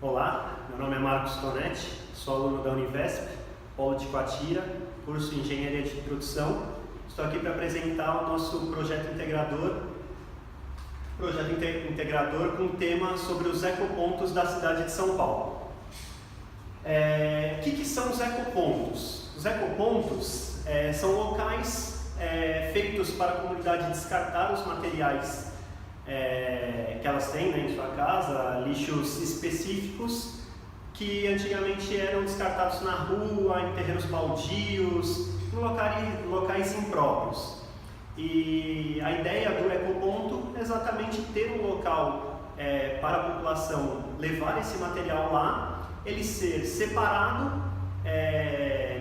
Olá, meu nome é Marcos Tonetti, sou aluno da Univesp, Polo de Coatira, curso de Engenharia de Produção. Estou aqui para apresentar o nosso projeto integrador com um tema sobre os ecopontos da cidade de São Paulo. O que são os ecopontos? Os ecopontos são locais feitos para a comunidade descartar os materiais que elas têm, né, em sua casa, lixos específicos que antigamente eram descartados na rua, em terrenos baldios, em locais impróprios. E a ideia do ecoponto é exatamente ter um local para a população levar esse material lá, ele ser separado,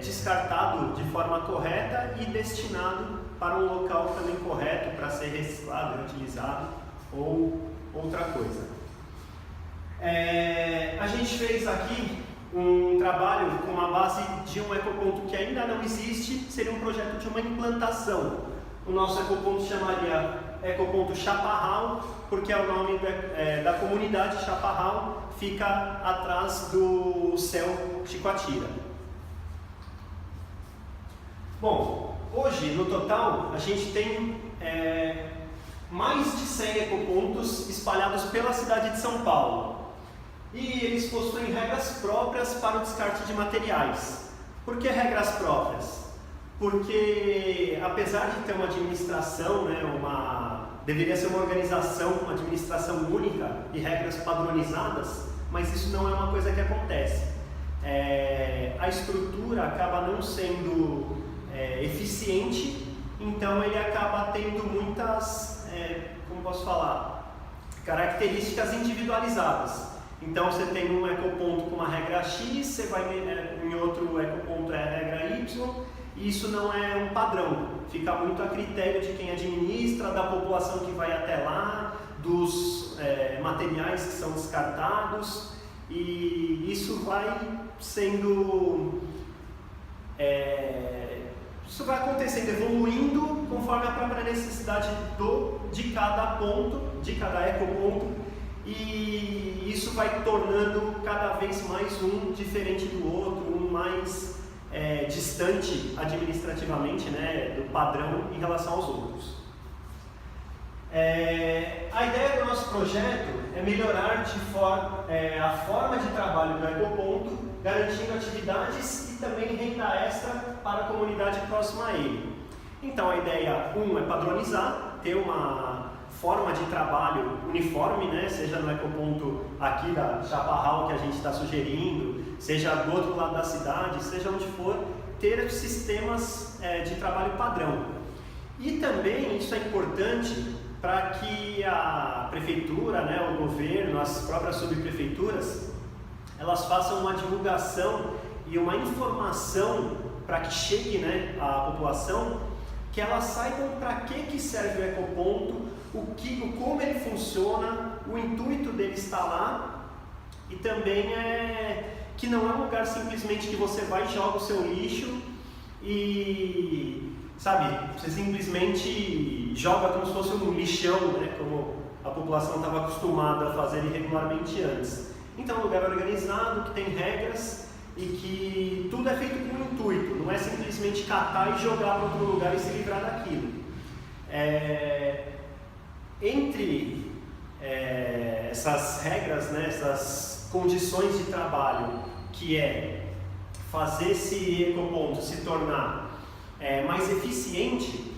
descartado de forma correta e destinado para um local também correto para ser reciclado, reutilizado ou outra coisa. A gente fez aqui um trabalho com a base de um ecoponto que ainda não existe, seria um projeto de uma implantação. O nosso ecoponto chamaria Ecoponto Chaparral, porque é o nome da comunidade. Chaparral fica atrás do céu de Coatira. Bom, hoje no total a gente tem mais de 100 ecopontos espalhados pela cidade de São Paulo. E eles possuem regras próprias para o descarte de materiais. Por que regras próprias? Porque apesar de ter uma administração, deveria ser uma organização com uma administração única e regras padronizadas, mas isso não é uma coisa que acontece. A estrutura acaba não sendo eficiente, então ele acaba tendo muitas, características individualizadas. Então você tem um ecoponto com uma regra X, você vai em outro ecoponto a regra Y, e isso não é um padrão, fica muito a critério de quem administra, da população que vai até lá, dos materiais que são descartados, e isso vai sendo... Isso vai acontecendo, evoluindo conforme a própria necessidade de cada ponto, de cada ecoponto, e isso vai tornando cada vez mais um diferente do outro, um mais distante administrativamente, né, do padrão em relação aos outros. A ideia do nosso projeto é melhorar a forma de trabalho do ecoponto, garantindo atividades e também renda extra para a comunidade próxima a ele. Então a ideia é padronizar, ter uma forma de trabalho uniforme, né? Seja no ecoponto aqui da Chaparral que a gente está sugerindo, seja do outro lado da cidade, seja onde for, ter sistemas de trabalho padrão. E também isso é importante para que a prefeitura, né, o governo, as próprias subprefeituras, elas façam uma divulgação e uma informação para que chegue, né, à população, que elas saibam para que serve o ecoponto, como ele funciona, o intuito dele estar lá, e também que não é um lugar simplesmente que você vai e joga o seu lixo e, você simplesmente joga como se fosse um lixão, né, como a população estava acostumada a fazer irregularmente antes. Então é um lugar organizado, que tem regras e que tudo é feito com um intuito, não é simplesmente catar e jogar para outro lugar e se livrar daquilo. Entre essas regras, né, essas condições de trabalho, que é fazer esse ecoponto se tornar mais eficiente,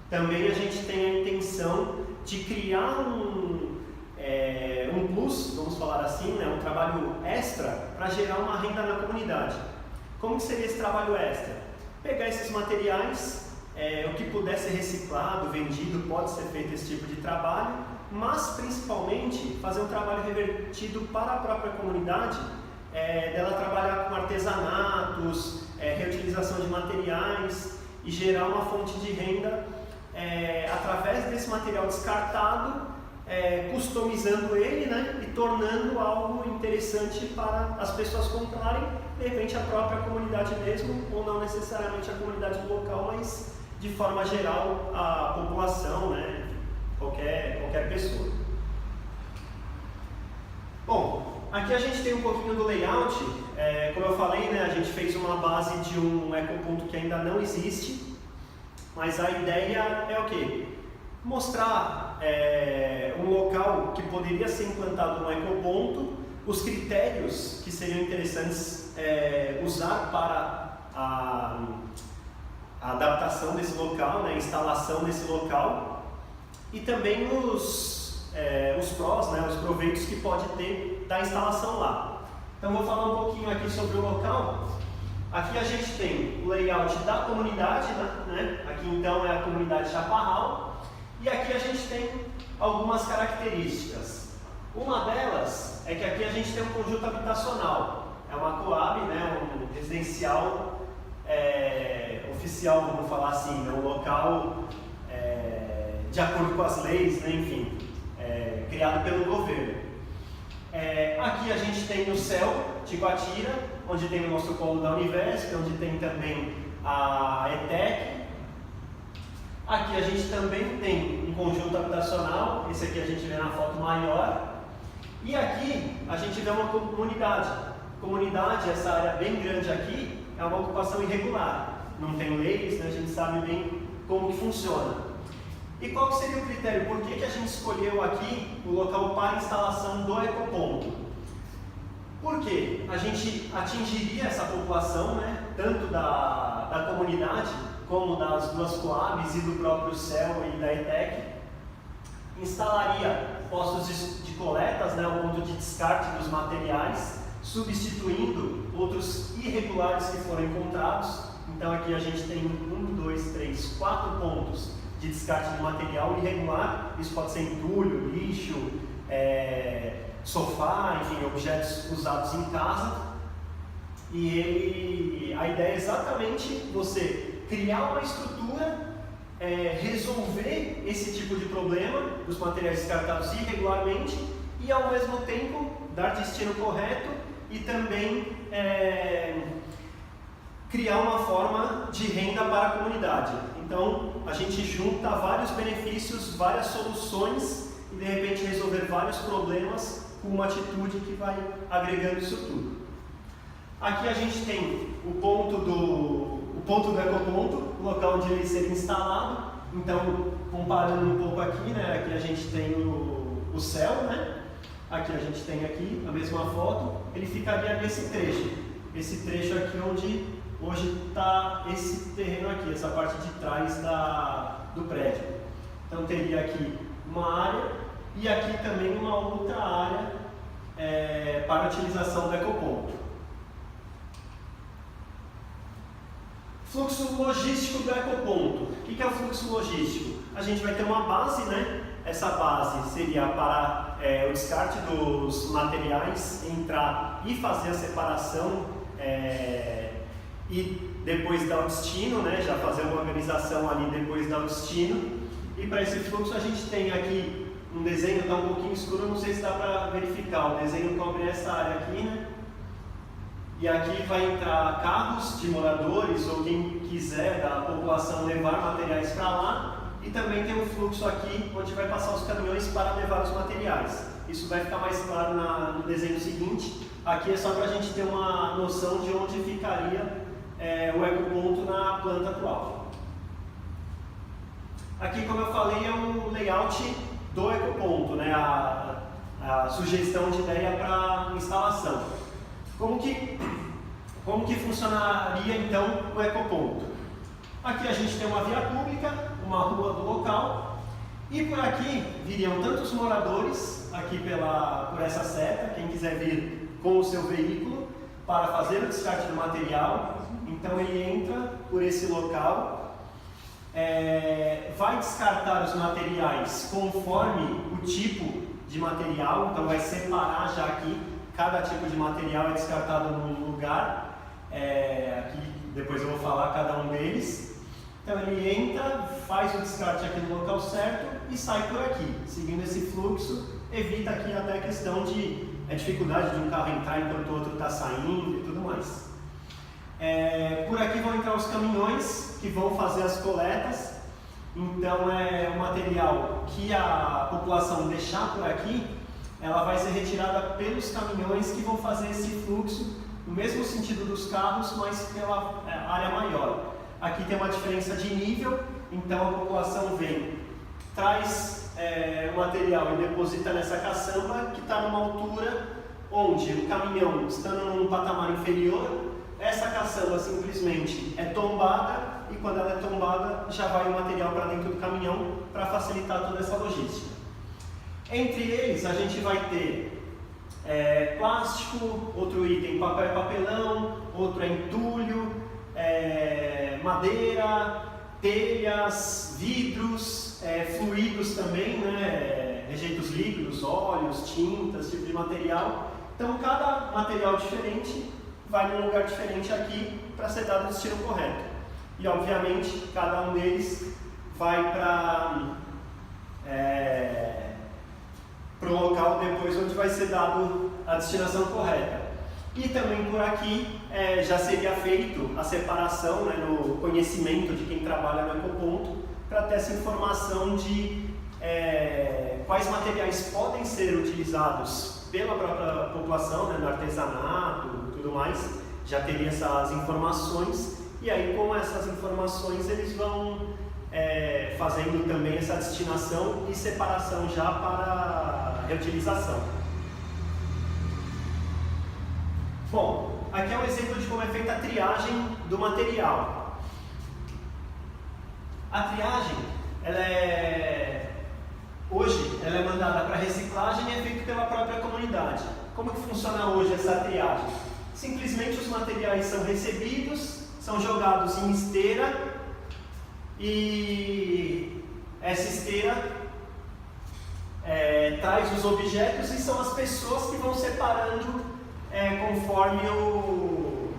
também a gente tem a intenção de criar um plus, vamos falar assim, né, um trabalho extra para gerar uma renda na comunidade. Como que seria esse trabalho extra? Pegar esses materiais, o que puder ser reciclado, vendido, pode ser feito esse tipo de trabalho, mas principalmente fazer um trabalho revertido para a própria comunidade, dela trabalhar com artesanatos, reutilização de materiais e gerar uma fonte de renda através desse material descartado, customizando ele, né, e tornando algo interessante para as pessoas comprarem, de repente a própria comunidade mesmo, ou não necessariamente a comunidade local, mas de forma geral a população, né, qualquer pessoa. Bom, aqui Aqui a gente tem um pouquinho do layout, como eu falei, né, a gente fez uma base de um ecoponto que ainda não existe, mas a ideia é o quê? Mostrar um local que poderia ser implantado no ecoponto, os critérios que seriam interessantes usar para a adaptação desse local, né, a instalação desse local, e também os prós, né, os proveitos que pode ter da instalação lá. Então vou falar um pouquinho aqui sobre o local. Aqui a gente tem o layout da comunidade, né? Aqui então é a comunidade Chaparral, e aqui a gente tem algumas características. Uma delas é que aqui a gente tem um conjunto habitacional, é uma Coab, né, um residencial oficial, vamos falar assim, né, um local de acordo com as leis, né, enfim, criado pelo governo. Aqui a gente tem o CEL de Guatira, onde tem o nosso polo da Univesp, onde tem também a ETEC. Aqui a gente também tem um conjunto habitacional, esse aqui a gente vê na foto maior. E aqui a gente vê uma comunidade. Comunidade, essa área bem grande aqui, é uma ocupação irregular. Não tem leis, né? A gente sabe bem como que funciona. E qual seria o critério? Por que a gente escolheu aqui o local para instalação do ecoponto? Porque a gente atingiria essa população, né, tanto da comunidade como das duas Coabs e do próprio CEL e da ETEC, instalaria postos de coletas, né, um ponto de descarte dos materiais, substituindo outros irregulares que foram encontrados. Então aqui a gente tem 4 pontos de descarte de material irregular, isso pode ser entulho, lixo, sofá, enfim, objetos usados em casa. E a ideia é exatamente você criar uma estrutura, resolver esse tipo de problema dos materiais descartados irregularmente e ao mesmo tempo dar destino correto e também criar uma forma de renda para a comunidade. Então, a gente junta vários benefícios, várias soluções e de repente resolver vários problemas com uma atitude que vai agregando isso tudo. Aqui a gente tem o ponto do ecoponto, o local onde ele seria instalado. Então, comparando um pouco aqui, né, aqui a gente tem o céu, né? Aqui a gente tem aqui a mesma foto, ele ficaria nesse trecho aqui onde hoje está esse terreno aqui, essa parte de trás do prédio. Então teria aqui uma área e aqui também uma outra área para a utilização do ecoponto. Fluxo logístico do ecoponto. O que é o fluxo logístico? A gente vai ter uma base, né? Essa base seria para o descarte dos materiais, entrar e fazer a separação e depois dar o destino, né? Já fazer uma organização ali depois dar o destino. E para esse fluxo a gente tem aqui um desenho, está um pouquinho escuro, não sei se dá para verificar. O desenho cobre essa área aqui, né? E aqui vai entrar carros de moradores ou quem quiser da população levar materiais para lá. E também tem um fluxo aqui onde vai passar os caminhões para levar os materiais. Isso vai ficar mais claro no desenho seguinte. Aqui é só para a gente ter uma noção de onde ficaria o ecoponto na planta atual. Aqui, como eu falei, é o layout do ecoponto, né? A sugestão de ideia para instalação. Como que funcionaria então o ecoponto? Aqui a gente tem uma via pública, uma rua do local, e por aqui viriam tanto os moradores, aqui por essa seta, quem quiser vir com o seu veículo para fazer o descarte do material, então ele entra por esse local, vai descartar os materiais conforme o tipo de material, então vai separar já aqui, cada tipo de material é descartado num lugar, aqui depois eu vou falar cada um deles. Então ele entra, faz o descarte aqui no local certo e sai por aqui. Seguindo esse fluxo, evita aqui até a questão de dificuldade de um carro entrar enquanto o outro está saindo e tudo mais. Por aqui vão entrar os caminhões que vão fazer as coletas. Então é o material que a população deixar por aqui, ela vai ser retirada pelos caminhões que vão fazer esse fluxo no mesmo sentido dos carros, mas pela área maior. Aqui tem uma diferença de nível, então a população vem, traz o material e deposita nessa caçamba que está numa altura onde o caminhão, estando num patamar inferior, essa caçamba simplesmente é tombada e quando ela é tombada já vai o material para dentro do caminhão para facilitar toda essa logística. Entre eles a gente vai ter plástico, outro item papel e papelão, outro é entulho, madeira, telhas, vidros, fluidos também, né? Rejeitos líquidos, óleos, tintas, tipo de material. Então cada material diferente vai num lugar diferente aqui para ser dado o destino correto. E obviamente cada um deles vai para o local depois onde vai ser dado a destinação correta. E também por aqui já seria feito a separação, né, no conhecimento de quem trabalha no ecoponto, para ter essa informação de quais materiais podem ser utilizados pela própria população, né, no artesanato e tudo mais, já teria essas informações, e aí com essas informações eles vão fazendo também essa destinação e separação já para reutilização. Bom, aqui é um exemplo de como é feita a triagem do material. A triagem, hoje, ela é mandada para reciclagem e é feita pela própria comunidade. Como que funciona hoje essa triagem? Simplesmente os materiais são recebidos, são jogados em esteira e essa esteira traz os objetos e são as pessoas que vão separando conforme o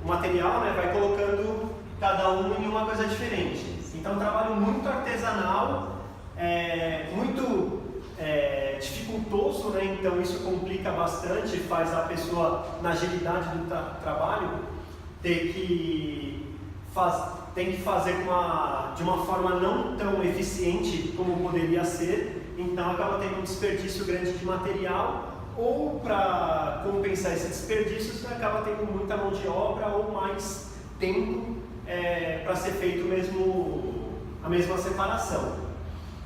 material, né, vai colocando cada um em uma coisa diferente. Então, um trabalho muito artesanal, muito dificultoso, né? Então isso complica bastante, faz a pessoa, na agilidade do trabalho, tem que fazer de uma forma não tão eficiente como poderia ser, então acaba tendo um desperdício grande de material, ou para compensar esse desperdício, você acaba tendo muita mão de obra ou mais tempo para ser feito a mesma separação.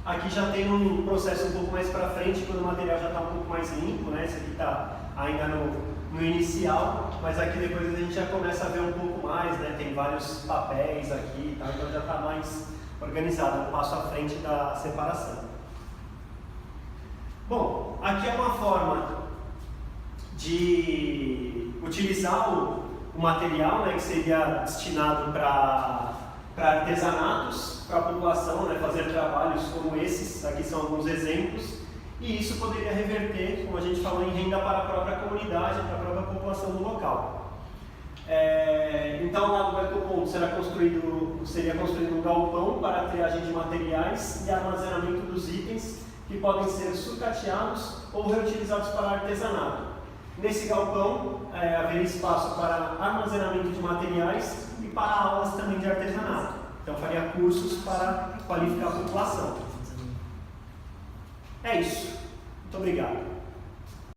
Aqui já tem um processo um pouco mais para frente, quando o material já está um pouco mais limpo, né? Esse aqui está ainda no inicial, mas aqui depois a gente já começa a ver um pouco mais, né? Tem vários papéis aqui, tá? Então já está mais organizado, um passo à frente da separação. Bom, aqui é uma forma de utilizar o material, né, que seria destinado para artesanatos, para a população, né, fazer trabalhos como esses, aqui são alguns exemplos, e isso poderia reverter, como a gente falou, em renda para a própria comunidade, para a própria população do local. Então, lá no ecoponto seria construído um galpão para a triagem de materiais e armazenamento dos itens que podem ser sucateados ou reutilizados para artesanato. Nesse galpão haveria espaço para armazenamento de materiais e para aulas também de artesanato. Então faria cursos para qualificar a população. É isso. Muito obrigado.